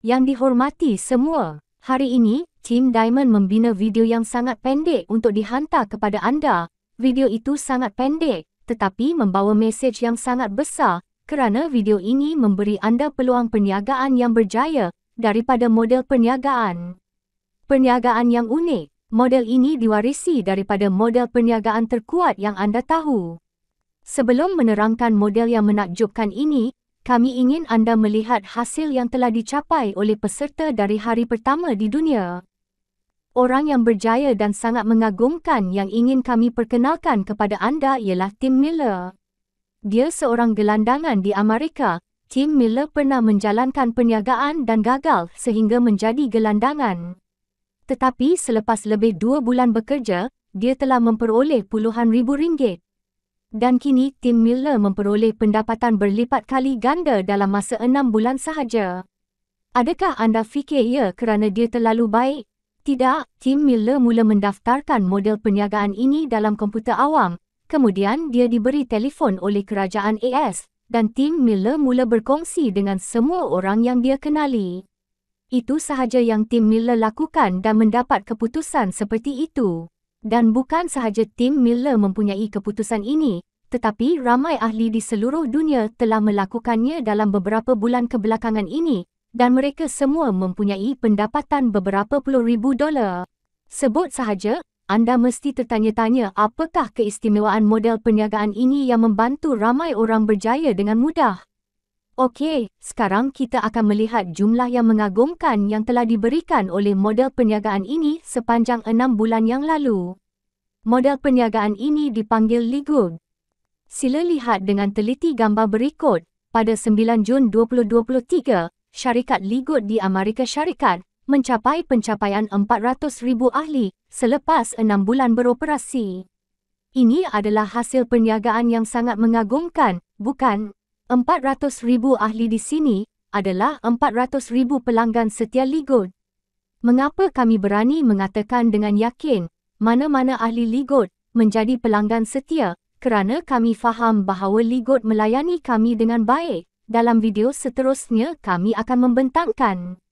Yang dihormati semua, hari ini, Tim Diamond membina video yang sangat pendek untuk dihantar kepada anda. Video itu sangat pendek, tetapi membawa mesej yang sangat besar kerana video ini memberi anda peluang perniagaan yang berjaya daripada model perniagaan. Perniagaan yang unik, model ini diwarisi daripada model perniagaan terkuat yang anda tahu. Sebelum menerangkan model yang menakjubkan ini, kami ingin anda melihat hasil yang telah dicapai oleh peserta dari hari pertama di dunia. Orang yang berjaya dan sangat mengagumkan yang ingin kami perkenalkan kepada anda ialah Tim Miller. Dia seorang gelandangan di Amerika. Tim Miller pernah menjalankan perniagaan dan gagal sehingga menjadi gelandangan. Tetapi selepas lebih 2 bulan bekerja, dia telah memperoleh puluhan ribu ringgit. Dan kini Tim Miller memperoleh pendapatan berlipat kali ganda dalam masa 6 bulan sahaja. Adakah anda fikir ia kerana dia terlalu baik? Tidak, Tim Miller mula mendaftarkan model perniagaan ini dalam komputer awam. Kemudian dia diberi telefon oleh kerajaan AS dan Tim Miller mula berkongsi dengan semua orang yang dia kenali. Itu sahaja yang Tim Miller lakukan dan mendapat keputusan seperti itu. Dan bukan sahaja Tim Miller mempunyai keputusan ini, tetapi ramai ahli di seluruh dunia telah melakukannya dalam beberapa bulan kebelakangan ini dan mereka semua mempunyai pendapatan beberapa puluh ribu dolar. Sebut sahaja, anda mesti tertanya-tanya apakah keistimewaan model perniagaan ini yang membantu ramai orang berjaya dengan mudah. Okey, sekarang kita akan melihat jumlah yang mengagumkan yang telah diberikan oleh model perniagaan ini sepanjang 6 bulan yang lalu. Model perniagaan ini dipanggil Ligood. Sila lihat dengan teliti gambar berikut. Pada 9 Jun 2023, syarikat Ligood di Amerika Syarikat mencapai pencapaian 400,000 ahli selepas 6 bulan beroperasi. Ini adalah hasil perniagaan yang sangat mengagumkan, bukan? 400,000 ahli di sini adalah 400,000 pelanggan setia Ligood. Mengapa kami berani mengatakan dengan yakin mana-mana ahli Ligood menjadi pelanggan setia? Kerana kami faham bahawa Ligood melayani kami dengan baik. Dalam video seterusnya kami akan membentangkan.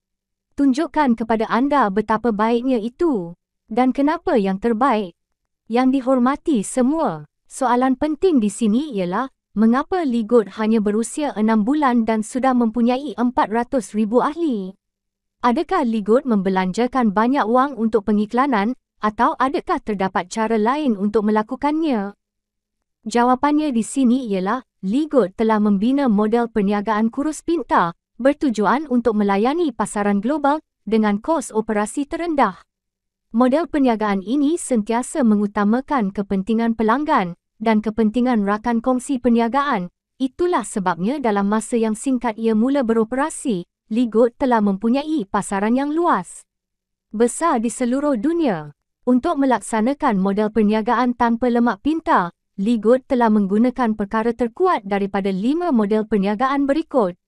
Tunjukkan kepada anda betapa baiknya itu. Dan kenapa yang terbaik? Yang dihormati semua, soalan penting di sini ialah mengapa Ligood hanya berusia 6 bulan dan sudah mempunyai 400,000 ahli? Adakah Ligood membelanjakan banyak wang untuk pengiklanan atau adakah terdapat cara lain untuk melakukannya? Jawapannya di sini ialah Ligood telah membina model perniagaan kurus pintar bertujuan untuk melayani pasaran global dengan kos operasi terendah. Model perniagaan ini sentiasa mengutamakan kepentingan pelanggan dan kepentingan rakan kongsi perniagaan. Itulah sebabnya dalam masa yang singkat ia mula beroperasi, Ligood telah mempunyai pasaran yang luas, besar di seluruh dunia. Untuk melaksanakan model perniagaan tanpa lemak pintar, Ligood telah menggunakan perkara terkuat daripada 5 model perniagaan berikut.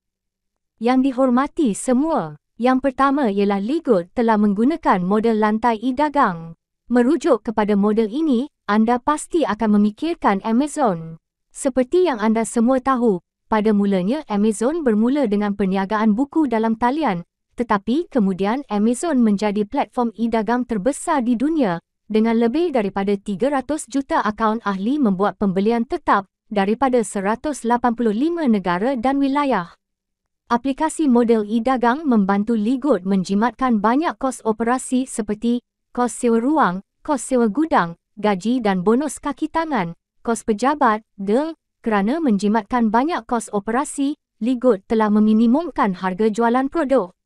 Yang dihormati semua, yang pertama ialah Ligood telah menggunakan model lantai e-dagang. Merujuk kepada model ini, anda pasti akan memikirkan Amazon. Seperti yang anda semua tahu, pada mulanya Amazon bermula dengan perniagaan buku dalam talian, tetapi kemudian Amazon menjadi platform e-dagang terbesar di dunia dengan lebih daripada 300 juta akaun ahli membuat pembelian tetap daripada 185 negara dan wilayah. Aplikasi model e-dagang membantu Ligood menjimatkan banyak kos operasi seperti kos sewa ruang, kos sewa gudang, gaji dan bonus kaki tangan, kos pejabat, kerana menjimatkan banyak kos operasi, Ligood telah meminimumkan harga jualan produk.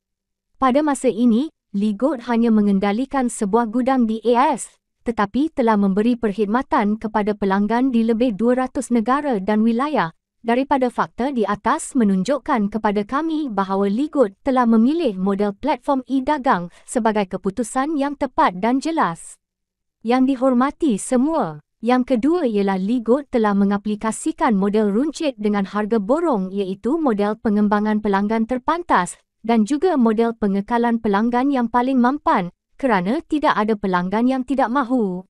Pada masa ini, Ligood hanya mengendalikan sebuah gudang di AS, tetapi telah memberi perkhidmatan kepada pelanggan di lebih 200 negara dan wilayah. Daripada fakta di atas menunjukkan kepada kami bahawa Ligood telah memilih model platform e-dagang sebagai keputusan yang tepat dan jelas. Yang dihormati semua, yang kedua ialah Ligood telah mengaplikasikan model runcit dengan harga borong iaitu model pengembangan pelanggan terpantas dan juga model pengekalan pelanggan yang paling mampan kerana tidak ada pelanggan yang tidak mahu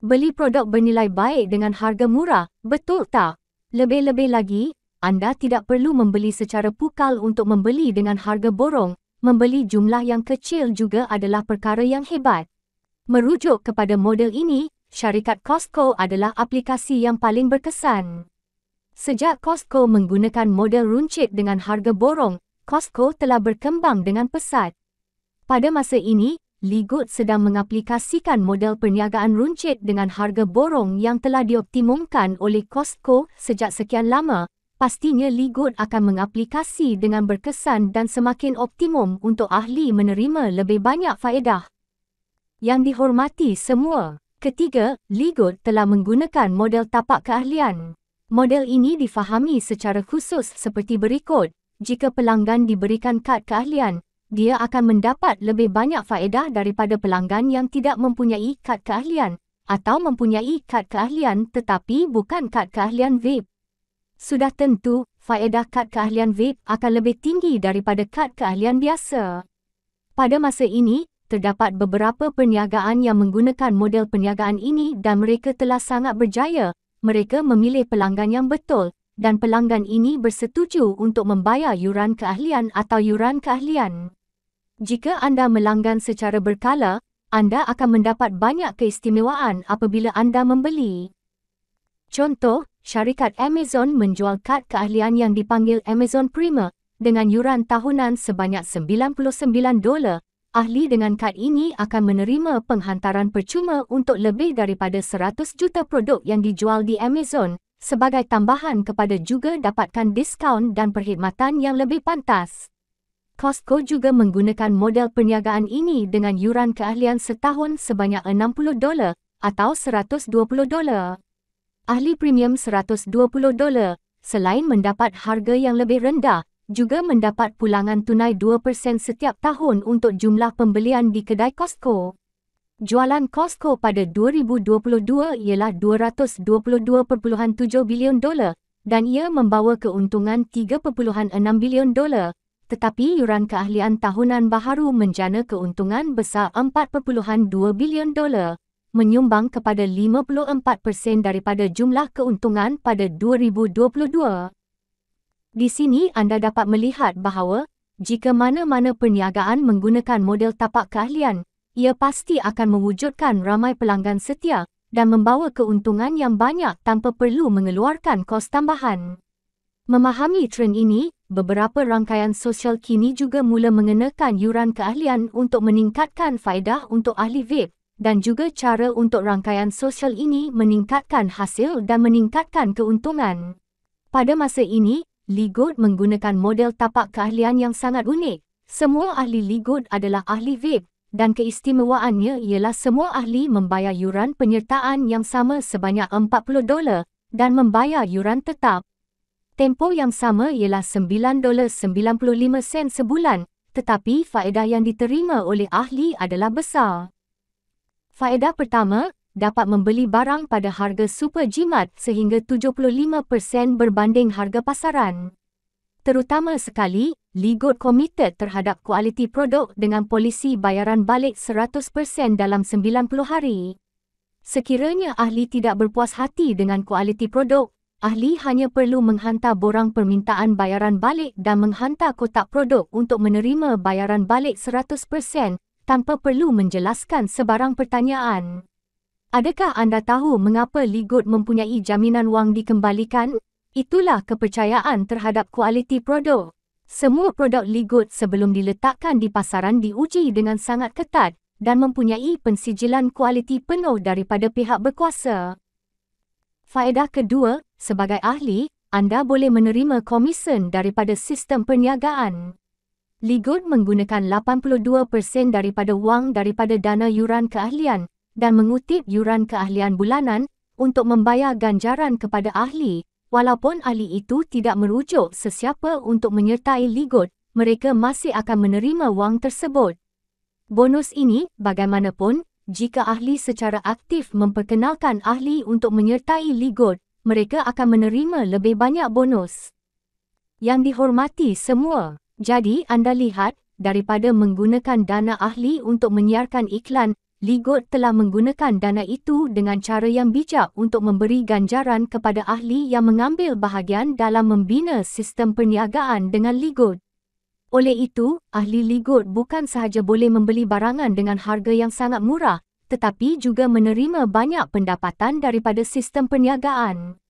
beli produk bernilai baik dengan harga murah, betul tak? Lebih-lebih lagi, anda tidak perlu membeli secara pukal untuk membeli dengan harga borong. membeli jumlah yang kecil juga adalah perkara yang hebat. Merujuk kepada model ini, syarikat Costco adalah aplikasi yang paling berkesan. Sejak Costco menggunakan model runcit dengan harga borong, Costco telah berkembang dengan pesat. Pada masa ini, Ligood sedang mengaplikasikan model perniagaan runcit dengan harga borong yang telah dioptimumkan oleh Costco sejak sekian lama. Pastinya Ligood akan mengaplikasi dengan berkesan dan semakin optimum untuk ahli menerima lebih banyak faedah. Yang dihormati semua. Ketiga, Ligood telah menggunakan model tapak keahlian. Model ini difahami secara khusus seperti berikut. Jika pelanggan diberikan kad keahlian, dia akan mendapat lebih banyak faedah daripada pelanggan yang tidak mempunyai kad keahlian atau mempunyai kad keahlian tetapi bukan kad keahlian VIP. Sudah tentu, faedah kad keahlian VIP akan lebih tinggi daripada kad keahlian biasa. Pada masa ini, terdapat beberapa perniagaan yang menggunakan model perniagaan ini dan mereka telah sangat berjaya. Mereka memilih pelanggan yang betul dan pelanggan ini bersetuju untuk membayar yuran keahlian atau yuran keahlian. Jika anda melanggan secara berkala, anda akan mendapat banyak keistimewaan apabila anda membeli. Contoh, syarikat Amazon menjual kad keahlian yang dipanggil Amazon Prima dengan yuran tahunan sebanyak $99. Ahli dengan kad ini akan menerima penghantaran percuma untuk lebih daripada 100 juta produk yang dijual di Amazon. Sebagai tambahan kepada juga dapatkan diskaun dan perkhidmatan yang lebih pantas. Costco juga menggunakan model perniagaan ini dengan yuran keahlian setahun sebanyak $60 atau $120. Ahli premium $120, selain mendapat harga yang lebih rendah, juga mendapat pulangan tunai 2% setiap tahun untuk jumlah pembelian di kedai Costco. Jualan Costco pada 2022 ialah $222.7 bilion dan ia membawa keuntungan $3.6 bilion, tetapi yuran keahlian tahunan baharu menjana keuntungan besar $4.2 bilion, menyumbang kepada 54% daripada jumlah keuntungan pada 2022. Di sini anda dapat melihat bahawa, jika mana-mana perniagaan menggunakan model tapak keahlian, ia pasti akan mewujudkan ramai pelanggan setia dan membawa keuntungan yang banyak tanpa perlu mengeluarkan kos tambahan. Memahami trend ini, beberapa rangkaian sosial kini juga mula mengenakan yuran keahlian untuk meningkatkan faedah untuk ahli VIP dan juga cara untuk rangkaian sosial ini meningkatkan hasil dan meningkatkan keuntungan. Pada masa ini, Ligood menggunakan model tapak keahlian yang sangat unik. Semua ahli Ligood adalah ahli VIP dan keistimewaannya ialah semua ahli membayar yuran penyertaan yang sama sebanyak $40 dan membayar yuran tetap. Tempoh yang sama ialah $9.95 sebulan, tetapi faedah yang diterima oleh ahli adalah besar. Faedah pertama, dapat membeli barang pada harga super jimat sehingga 75% berbanding harga pasaran. Terutama sekali, Ligood komited terhadap kualiti produk dengan polisi bayaran balik 100% dalam 90 hari. Sekiranya ahli tidak berpuas hati dengan kualiti produk, ahli hanya perlu menghantar borang permintaan bayaran balik dan menghantar kotak produk untuk menerima bayaran balik 100% tanpa perlu menjelaskan sebarang pertanyaan. Adakah anda tahu mengapa Ligood mempunyai jaminan wang dikembalikan? Itulah kepercayaan terhadap kualiti produk. Semua produk Ligood sebelum diletakkan di pasaran diuji dengan sangat ketat dan mempunyai pensijilan kualiti penuh daripada pihak berkuasa. Faedah kedua, sebagai ahli, anda boleh menerima komisen daripada sistem perniagaan. Ligood menggunakan 82% daripada wang daripada dana yuran keahlian dan mengutip yuran keahlian bulanan untuk membayar ganjaran kepada ahli. Walaupun ahli itu tidak merujuk sesiapa untuk menyertai Ligood, mereka masih akan menerima wang tersebut. Bonus ini, bagaimanapun, jika ahli secara aktif memperkenalkan ahli untuk menyertai Ligood, mereka akan menerima lebih banyak bonus. Yang dihormati semua, jadi anda lihat, daripada menggunakan dana ahli untuk menyiarkan iklan, Ligood telah menggunakan dana itu dengan cara yang bijak untuk memberi ganjaran kepada ahli yang mengambil bahagian dalam membina sistem perniagaan dengan Ligood. Oleh itu, ahli Ligot bukan sahaja boleh membeli barangan dengan harga yang sangat murah, tetapi juga menerima banyak pendapatan daripada sistem perniagaan.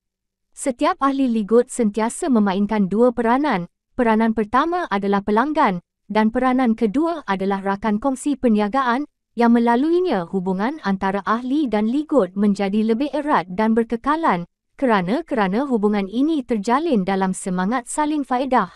Setiap ahli Ligot sentiasa memainkan dua peranan. Peranan pertama adalah pelanggan dan peranan kedua adalah rakan kongsi perniagaan yang melaluinya hubungan antara ahli dan Ligot menjadi lebih erat dan berkekalan kerana hubungan ini terjalin dalam semangat saling faedah.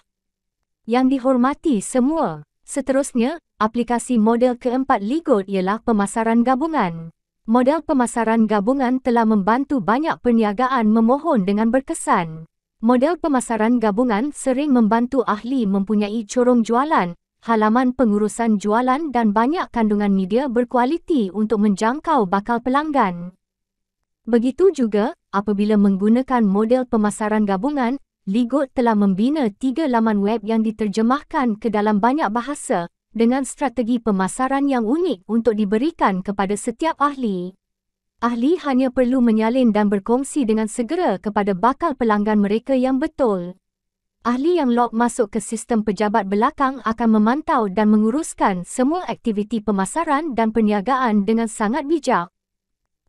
Yang dihormati semua. Seterusnya, aplikasi model keempat Ligot ialah pemasaran gabungan. Model pemasaran gabungan telah membantu banyak perniagaan memohon dengan berkesan. Model pemasaran gabungan sering membantu ahli mempunyai corong jualan, halaman pengurusan jualan dan banyak kandungan media berkualiti untuk menjangkau bakal pelanggan. Begitu juga, apabila menggunakan model pemasaran gabungan, Ligot telah membina 3 laman web yang diterjemahkan ke dalam banyak bahasa dengan strategi pemasaran yang unik untuk diberikan kepada setiap ahli. Ahli hanya perlu menyalin dan berkongsi dengan segera kepada bakal pelanggan mereka yang betul. Ahli yang log masuk ke sistem pejabat belakang akan memantau dan menguruskan semua aktiviti pemasaran dan perniagaan dengan sangat bijak.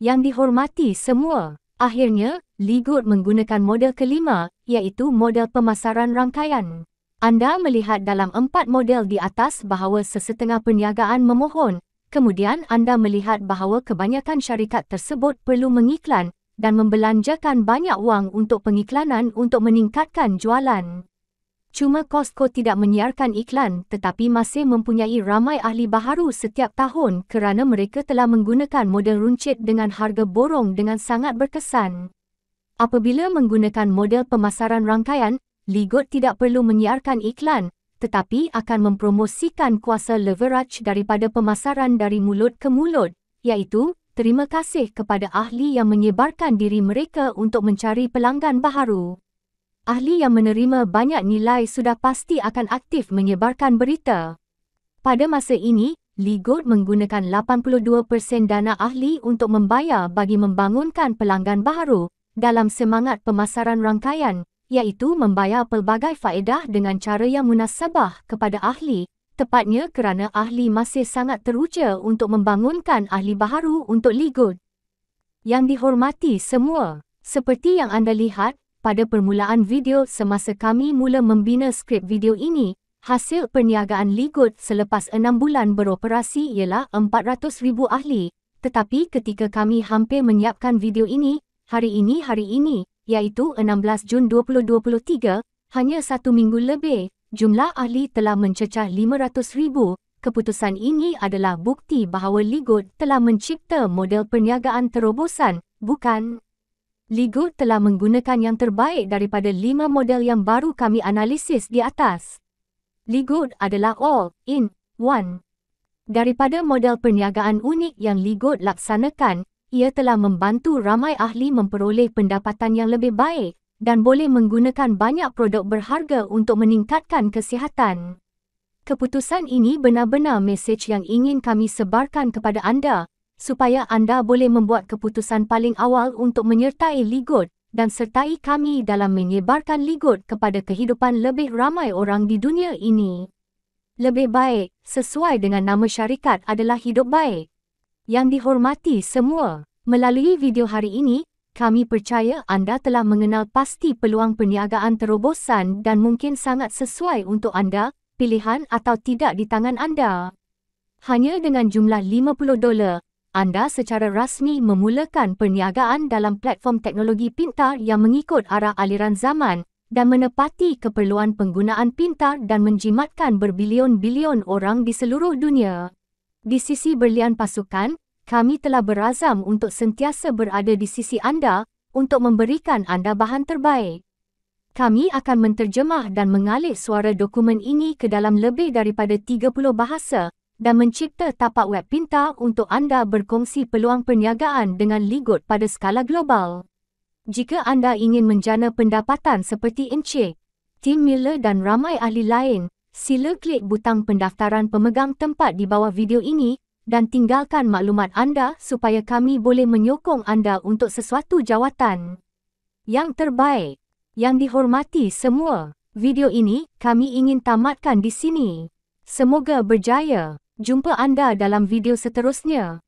Yang dihormati semua. Akhirnya, Ligot menggunakan model kelima, iaitu model pemasaran rangkaian. Anda melihat dalam 4 model di atas bahawa sesetengah perniagaan memohon, kemudian anda melihat bahawa kebanyakan syarikat tersebut perlu mengiklan dan membelanjakan banyak wang untuk pengiklanan untuk meningkatkan jualan. Cuma Costco tidak menyiarkan iklan tetapi masih mempunyai ramai ahli baharu setiap tahun kerana mereka telah menggunakan model runcit dengan harga borong dengan sangat berkesan. Apabila menggunakan model pemasaran rangkaian, Ligot tidak perlu menyiarkan iklan tetapi akan mempromosikan kuasa leverage daripada pemasaran dari mulut ke mulut, iaitu terima kasih kepada ahli yang menyebarkan diri mereka untuk mencari pelanggan baharu. Ahli yang menerima banyak nilai sudah pasti akan aktif menyebarkan berita. Pada masa ini, Ligot menggunakan 82% dana ahli untuk membayar bagi membangunkan pelanggan baharu dalam semangat pemasaran rangkaian, iaitu membayar pelbagai faedah dengan cara yang munasabah kepada ahli, tepatnya kerana ahli masih sangat teruja untuk membangunkan ahli baharu untuk Ligot. Yang dihormati semua, seperti yang anda lihat, pada permulaan video semasa kami mula membina skrip video ini, hasil perniagaan Ligot selepas 6 bulan beroperasi ialah 400,000 ahli. Tetapi ketika kami hampir menyiapkan video ini, hari ini, iaitu 16 Jun 2023, hanya 1 minggu lebih, jumlah ahli telah mencecah 500,000. Keputusan ini adalah bukti bahawa Ligot telah mencipta model perniagaan terobosan, bukan? Ligot telah menggunakan yang terbaik daripada 5 model yang baru kami analisis di atas. Ligot adalah all-in-one. Daripada model perniagaan unik yang Ligot laksanakan, ia telah membantu ramai ahli memperoleh pendapatan yang lebih baik dan boleh menggunakan banyak produk berharga untuk meningkatkan kesihatan. Keputusan ini benar-benar mesej yang ingin kami sebarkan kepada anda, supaya anda boleh membuat keputusan paling awal untuk menyertai Ligot dan sertai kami dalam menyebarkan Ligot kepada kehidupan lebih ramai orang di dunia ini. Lebih baik, sesuai dengan nama syarikat adalah hidup baik. Yang dihormati semua, melalui video hari ini, kami percaya anda telah mengenal pasti peluang perniagaan terobosan dan mungkin sangat sesuai untuk anda, pilihan atau tidak di tangan anda. Hanya dengan jumlah $50, anda secara rasmi memulakan perniagaan dalam platform teknologi pintar yang mengikut arah aliran zaman dan menepati keperluan penggunaan pintar dan menjimatkan berbilion-bilion orang di seluruh dunia. Di sisi berlian pasukan, kami telah berazam untuk sentiasa berada di sisi anda untuk memberikan anda bahan terbaik. Kami akan menterjemah dan mengalih suara dokumen ini ke dalam lebih daripada 30 bahasa dan mencipta tapak web pintar untuk anda berkongsi peluang perniagaan dengan Ligot pada skala global. Jika anda ingin menjana pendapatan seperti Encik, Tim Miller dan ramai ahli lain, sila klik butang pendaftaran pemegang tempat di bawah video ini dan tinggalkan maklumat anda supaya kami boleh menyokong anda untuk sesuatu jawatan yang terbaik. Yang dihormati semua, Video ini kami ingin tamatkan di sini. Semoga berjaya. Jumpa anda dalam video seterusnya.